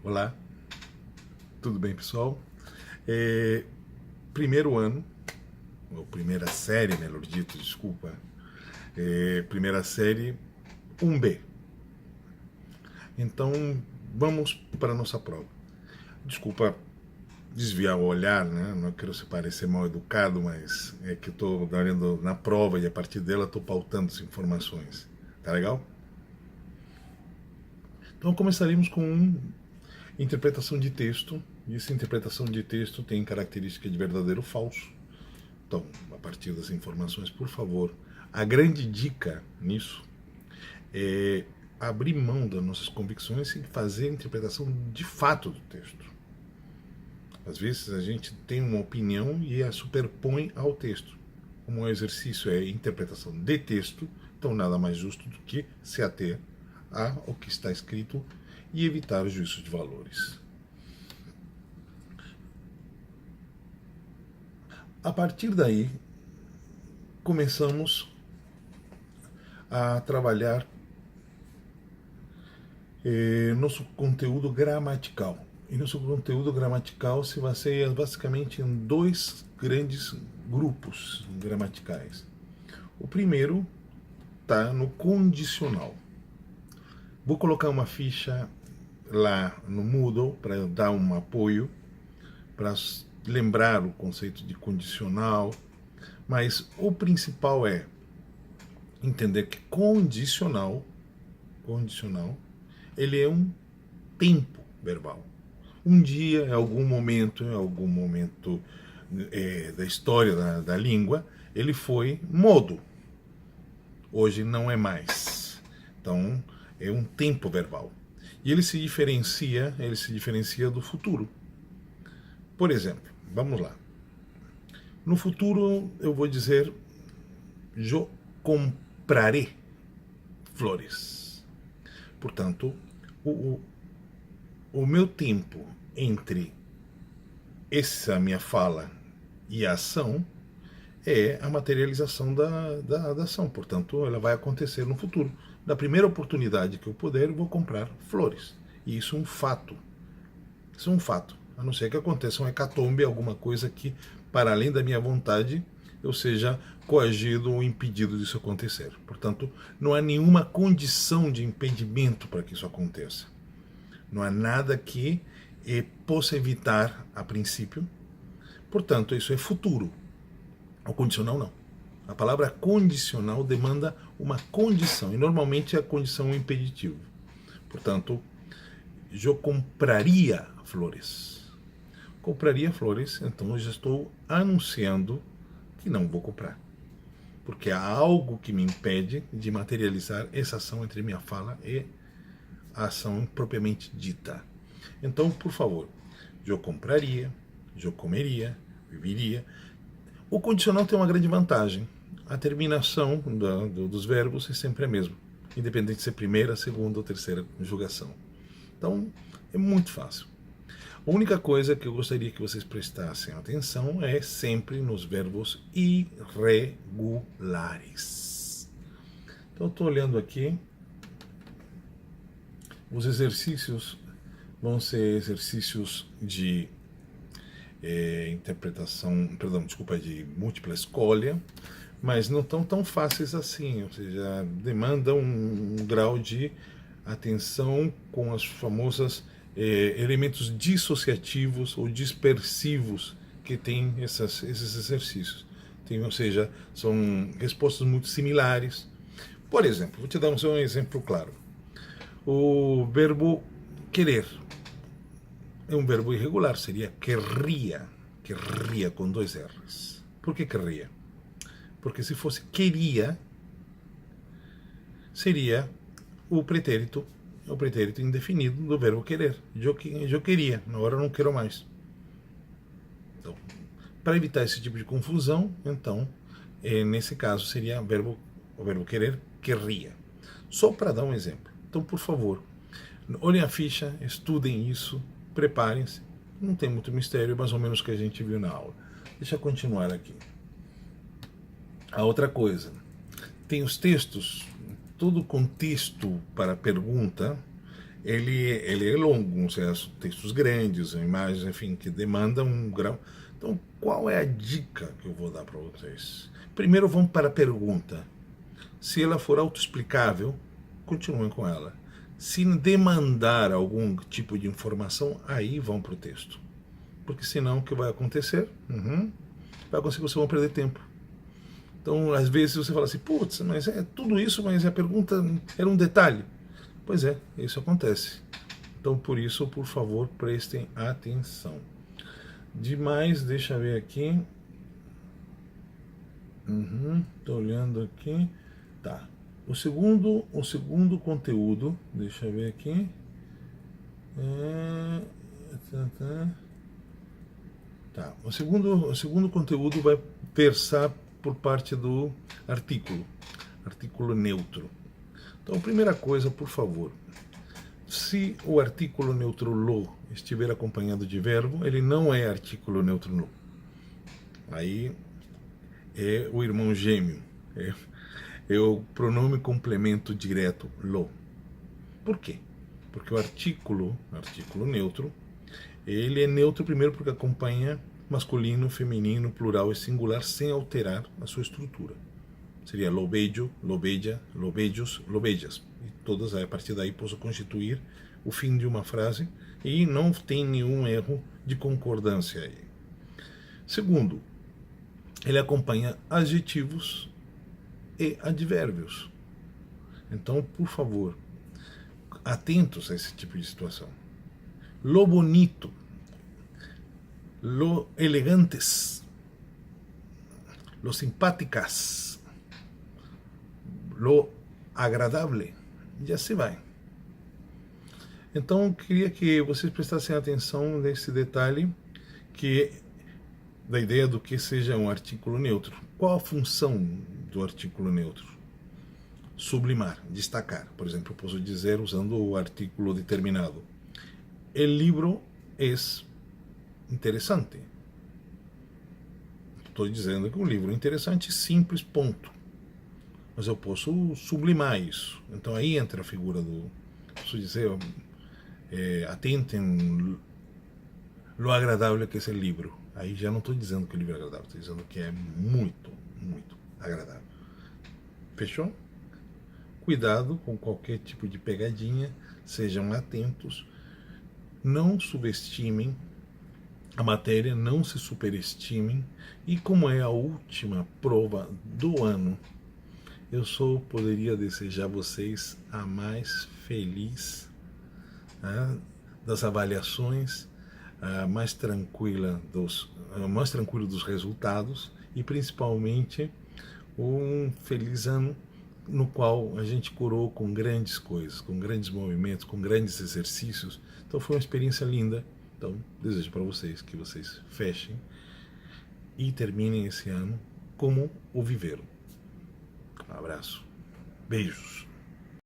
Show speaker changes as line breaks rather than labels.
Olá, tudo bem, pessoal? É, primeiro ano, ou primeira série, melhor dito, desculpa. Primeira série 1B. Então, vamos para a nossa prova. Desculpa desviar o olhar, né? Não quero se parecer mal educado, mas é que eu estou dando na prova e a partir dela estou pautando as informações. Tá legal? Então, começaremos com interpretação de texto. E essa interpretação de texto tem característica de verdadeiro ou falso. Então, a partir das informações, por favor, a grande dica nisso é abrir mão das nossas convicções e fazer a interpretação de fato do texto. Às vezes a gente tem uma opinião e a superpõe ao texto. Como o exercício é interpretação de texto, então nada mais justo do que se ater ao que está escrito e evitar os juízos de valores. A partir daí, começamos a trabalhar nosso conteúdo gramatical. E nosso conteúdo gramatical se baseia basicamente em dois grandes grupos gramaticais. O primeiro está no condicional. Vou colocar uma ficha lá no Moodle para dar um apoio, para lembrar o conceito de condicional, mas o principal é entender que condicional, ele é um tempo verbal. Um dia, em algum momento da história da língua, ele foi modo. Hoje não é mais. Então, é um tempo verbal. E ele se diferencia do futuro. Por exemplo, vamos lá. No futuro, eu vou dizer, eu compraré flores. Portanto, o meu tempo entre essa minha fala e a ação é a materialização da ação. Portanto, ela vai acontecer no futuro. Da primeira oportunidade que eu puder, eu vou comprar flores. E isso é um fato. Isso é um fato. A não ser que aconteça um hecatombe, alguma coisa que, para além da minha vontade, eu seja coagido ou impedido disso acontecer. Portanto, não há nenhuma condição de impedimento para que isso aconteça. Não há nada que possa evitar a princípio. Portanto, isso é futuro. O condicional não. A palavra condicional demanda uma condição, e normalmente a condição é um impeditivo. Portanto, eu compraria flores. Compraria flores, então eu já estou anunciando que não vou comprar. Porque há algo que me impede de materializar essa ação entre minha fala e a ação propriamente dita. Então, por favor, eu compraria, eu comeria, viveria. O condicional tem uma grande vantagem. A terminação dos verbos é sempre a mesma, independente de ser primeira, segunda ou terceira conjugação. Então, é muito fácil. A única coisa que eu gostaria que vocês prestassem atenção é sempre nos verbos irregulares. Então, eu estou olhando aqui. Os exercícios vão ser exercícios de de múltipla escolha, mas não estão tão fáceis assim, ou seja, demandam um grau de atenção com as famosas elementos dissociativos ou dispersivos que tem esses exercícios. Ou seja, são respostas muito similares. Por exemplo, vou te dar um exemplo claro. O verbo querer é um verbo irregular, seria querria, querria com dois R's. Por que querria? Porque se fosse queria, seria o pretérito indefinido do verbo querer. Eu queria, agora eu não quero mais. Então, para evitar esse tipo de confusão, então, nesse caso seria o verbo querer, querria. Só para dar um exemplo. Então, por favor, olhem a ficha, estudem isso, preparem-se. Não tem muito mistério, mais ou menos o que a gente viu na aula. Deixa eu continuar aqui. A outra coisa, tem os textos, todo o contexto para a pergunta ele é longo, são textos grandes, imagens, enfim, que demandam um grau. Então, qual é a dica que eu vou dar para vocês? Primeiro, vamos para a pergunta. Se ela for autoexplicável, continuem com ela. Se demandar algum tipo de informação, aí vão para o texto. Porque senão, o que vai acontecer? Vai acontecer que vocês vão perder tempo. Então, às vezes você fala assim, putz, mas é tudo isso, mas a pergunta era um detalhe. Pois é, isso acontece. Então, por isso, por favor, prestem atenção. Demais, deixa eu ver aqui. Tô olhando aqui. Tá. O segundo conteúdo, deixa eu ver aqui. Tá. O segundo conteúdo vai versar por parte do artículo neutro. Então, primeira coisa, por favor, se o artículo neutro lo estiver acompanhado de verbo, ele não é artículo neutro lo. Aí é o irmão gêmeo, é o pronome complemento direto lo. Por quê? Porque o artículo neutro, ele é neutro primeiro porque acompanha masculino, feminino, plural e singular sem alterar a sua estrutura. Seria lobejo, lobeja, lobejos, lobejas. E todas, a partir daí, posso constituir o fim de uma frase e não tem nenhum erro de concordância aí. Segundo, ele acompanha adjetivos e advérbios. Então, por favor, atentos a esse tipo de situação. Lo bonito, lo elegantes, lo simpáticas, lo agradable, e assim vai. Então, eu queria que vocês prestassem atenção nesse detalhe, que da ideia do que seja um artículo neutro. Qual a função do artículo neutro? Sublimar, destacar. Por exemplo, eu posso dizer, usando o artículo determinado, el libro es interessante. Estou dizendo que um livro é interessante, simples, ponto. Mas eu posso sublimar isso. Então aí entra a figura do... Posso dizer, atentem lo agradável que é esse livro. Aí já não estou dizendo que o livro é agradável, estou dizendo que é muito, muito agradável. Fechou? Cuidado com qualquer tipo de pegadinha, sejam atentos, não subestimem a matéria, não se superestimem, e como é a última prova do ano, eu só poderia desejar a vocês a mais feliz das avaliações, mais tranquilo dos resultados e principalmente um feliz ano no qual a gente curou com grandes coisas, com grandes movimentos, com grandes exercícios. Então foi uma experiência linda. Então desejo para vocês que vocês fechem e terminem esse ano como o viveram. Um abraço. Beijos.